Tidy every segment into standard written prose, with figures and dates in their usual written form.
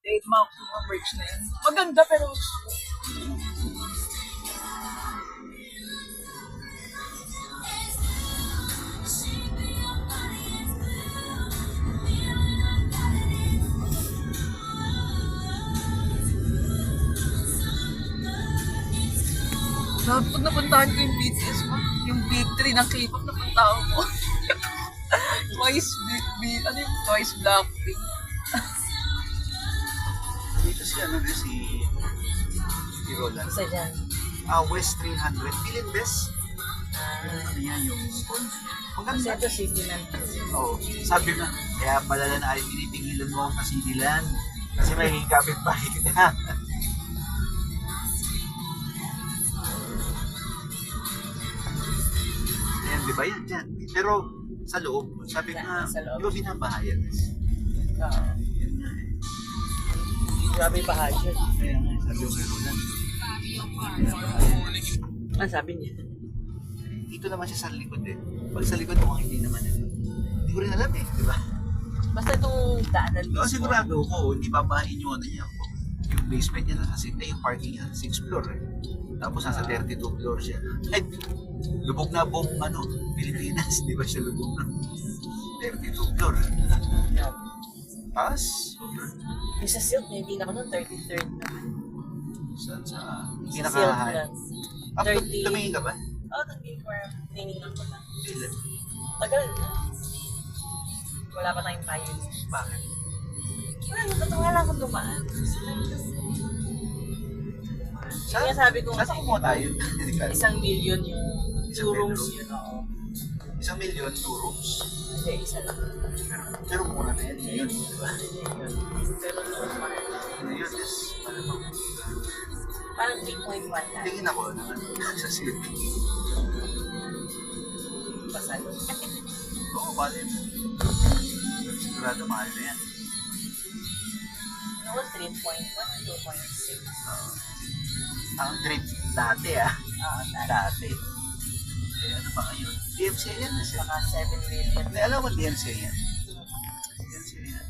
Trademark yung merch na yun. Maganda pero dapat napuntahan ko yung BTS mo. Yung big 3 ng K-pop napuntahan ko. Twice, ano yung Twice Blackpink. Dito si ano din si Roland. Isa dyan. West 300. Philip Best. Ano yan yung sponsor. Kasi Maganda. ito Cityland. Oo. Sabi na, kaya pala na ay pinipigilan mo ako sa Cityland. Kasi may kapit-bahay na. Ayan, di ba yan dyan? Pero sa loob, sabi nga, Sa loob. di ba binabahayan? Oo. Yan nga eh. Grabe pa budget. Kaya nga, sabi ko kay Roland. Ano sabi niya? Dito naman siya sa likod eh. Pag sa likod mo, hindi naman eh. Hindi ko rin alam eh, di ba? Basta itong daanan No, sigurado ko, hindi babahin yung ano niya. Yung basement niya nasa yung parking niya, 6th floor eh. Tapos nasa 32 floor siya. Ay, lubog na buong ano, Pilipinas, di ba siya lubog na 32 floor. Taas? Yung sa Silk, hindi na ako nun, 33rd na. Sa Sa Silk pinaka-high. lang. Ah, 30. tumingin ka ba? Oo, tinignan ko lang. Ilan? Tagal na. Wala pa tayong payo. Bakit? Wala, ba't nga lang akong dumaan? Kaya sabi ko saan kasi, kumuha tayo? Hindi ka. 1 million yung Isang 2 rooms bedroom? yun, oo. 1 million, 2 rooms. Hindi, isa lang. Pero mura na yan, yun. Di ba? Yun. Pero noon, mahal. Ano yun is, ano ba? Parang 3.1 lang. Tingin ako naman sa silk. Pasal. Oo, bali mo. Sigurado mahal na yan. Noon, 3.1, 2.6. Ang trip dati ah. Oo, Dati. Eh, ano pa ngayon? DMCA yan na siya. Baka 7 million. Hindi, alam mo DMCA yan. DMCA yan.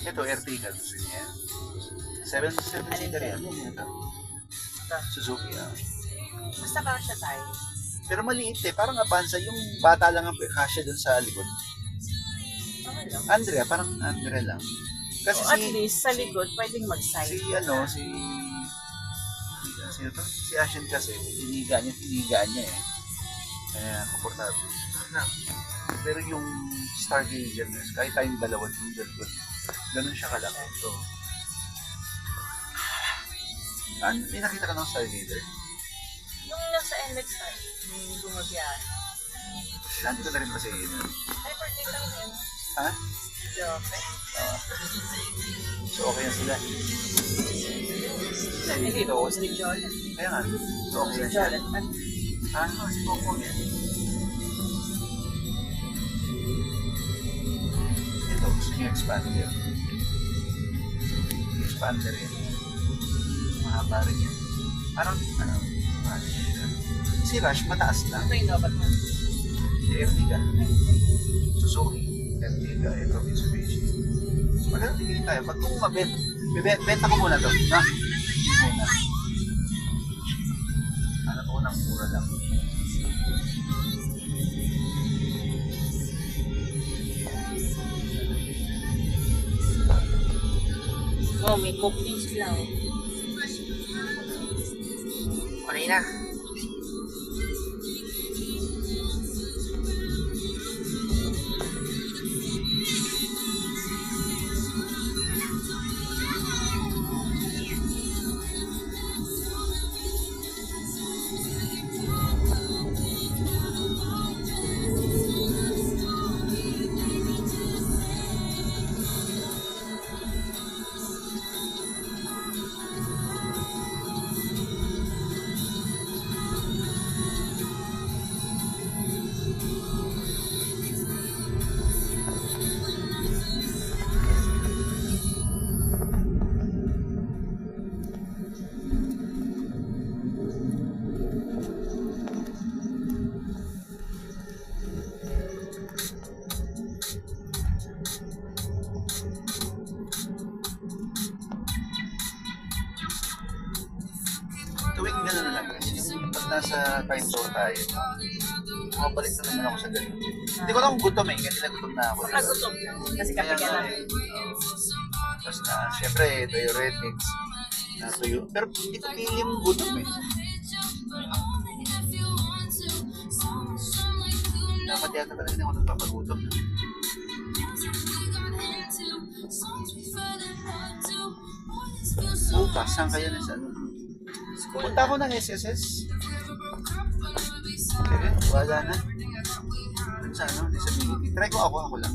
Ito, Ertiga. Gusto niya yan. 7-seater yan. Ito. Suzuki ah. Basta kasha tayo. Pero maliit eh. Parang Avanza. Yung bata lang ang kasya dun sa likod. Okay lang. Andrea, parang Andrea lang. Kasi O, at least, sa likod, pwedeng mag-side. si si Ashen kasi, tinigaan niya eh. Kaya, komportable. Na, pero yung Stargazer, kahit tayong dalawa dun, ganun siya kalaki. So, may nakita ka ng Stargazer? Yung nasa NX tayo, yung bumabiyahe. Nandito na rin kasi yun. Ay, birthday lang yun. Ha? Okay. So, okay na sila. Hindi ko, si Jordan. Kaya nga, so okay Si na siya. Jordan. Si Coco yan. Ito, gusto niyo expander. Expander yan. Mahaba rin yan. Parang, Rush. Si Rush, mataas lang. Ito yung dapat mo. Si Ertiga. Suzuki. Ertiga, ito, Mitsubishi. Maganda tingin tayo. Pag kung benta ko muna to. Ha? Muna. Ano ko ng mura lang. Oh, may coke din sila. Oh. Okay na. tuwing gano'n na lang. Yung pag nasa time zone tayo, makabalik na naman ako sa gano'n. Hindi ko lang kung gutom eh, kasi nagutom na ako. Nakagutom. Kasi kape ka lang. Tapos na, syempre, diuretics, natuyo. Pero hindi ko pili yung gutom eh. Dapat yata talaga hindi ako nagpapagutom na. Bukas, saan kaya na sa ano? Punta ako ng SSS. Sige, wala na. Dun sa ano, disability. Try ko ako lang.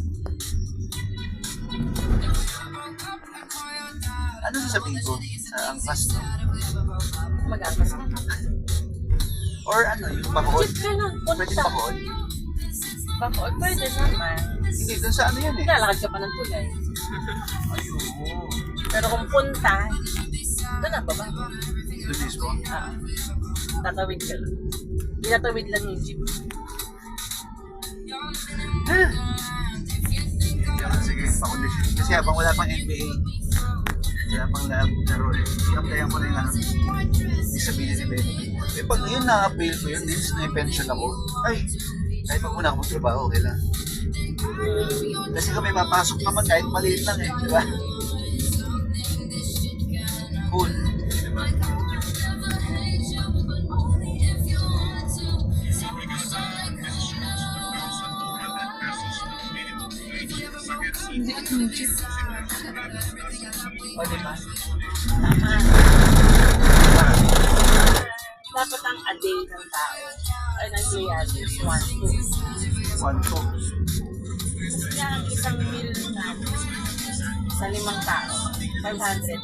Ano sasabihin ko sa angkas, no? Mag-akas ka. Or ano, yung bakod? Check ka lang. Pwede Punta. bakod? Bakod. Pwede naman. Hindi, dun sa ano yun eh. Lalakad ka pa ng tulay. Ayun. Pero kung punta, doon na baba. Doon mismo. Ah, tatawid ka lang. Tinatawid lang yung jeep. Sige, pakondisyon. Kasi habang wala pang NBA, wala pang laro eh. I-applyan ko na yung ano, disability benefit. Eh pag yun na-appeal ko yun, means may pension ako. Ay, kahit pag muna ako magtrabaho, okay lang. Kasi kung may papasok naman kahit maliit lang eh, di ba? Cool. Di ba? Hindi at yung jeep. O, di ba? Dapat ang a day ng tao ay nag-react is 1-2. 1-2. Kaya ang isang meal natin sa 5 tao, 500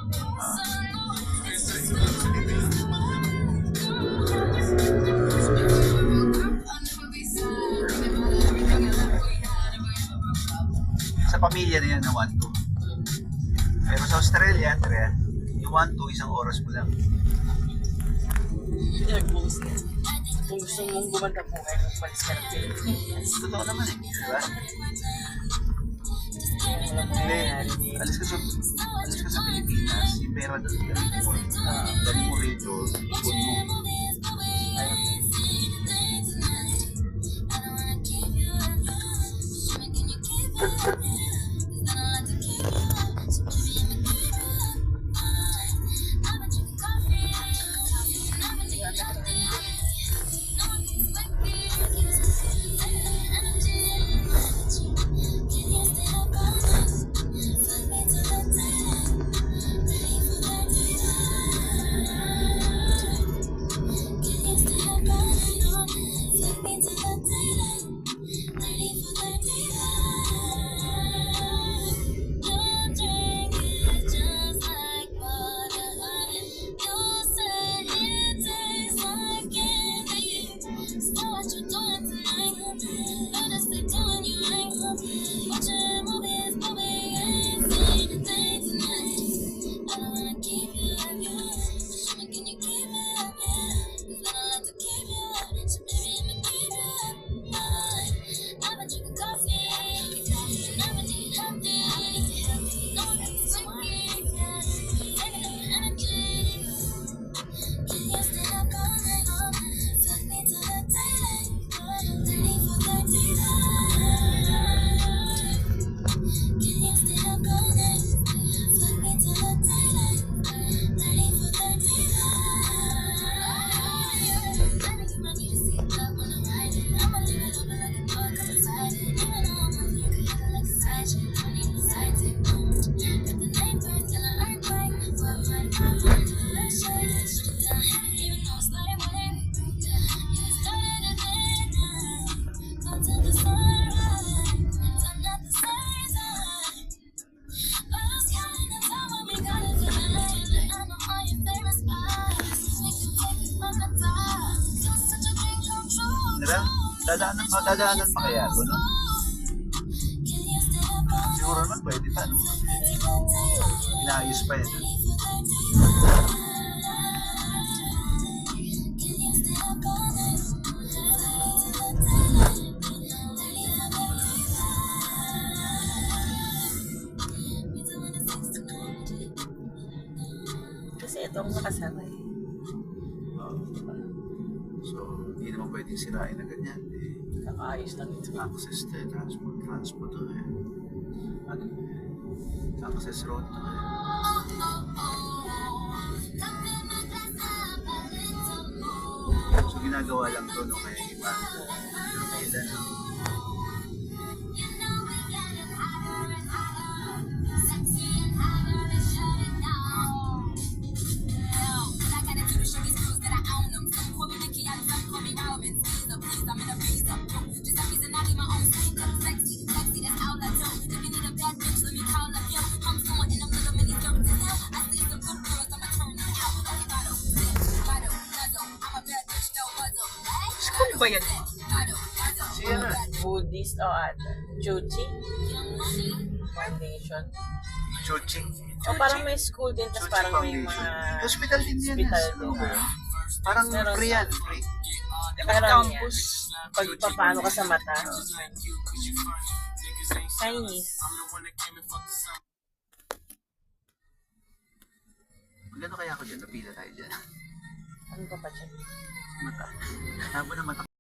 Sa pamilya na yan na 1-2. Pero sa Australia, yung 1-2, isang oras mo lang. Hindi nag-post yan. Kung gusto mong gumanda po kayo, magpalis ka ng Pilipinas. Totoo naman eh, di ba? Alam mo Hindi, yan. alis ka sa Pilipinas, yung pera doon, galing mo rito, ipon mo. Dadaanan pa kaya ito, no? Siguro naman pwede pa, no? Inaayos pa yan. Kasi ito ang nakasama eh. So, hindi naman pwedeng sirain na ganyan. Eh, Kakaayos lang ito. access to transport to eh. Ano eh, access road to eh. So, ginagawa lang to, no, kaya iba. Kailan, School ba yan? siya na. Buddhist o Chuchi? Foundation. Chuching. O parang may school din, tapos Chuching parang may Foundation. mga Hospital din yan. hospital Ano din. ba yun? Parang Meron. free yan. Free. Pero Campus. pag paano ka sa mata. Chinese. Magano kaya ako dyan? Napila tayo dyan. Ano ka pa dyan? Mata. Habo na mata.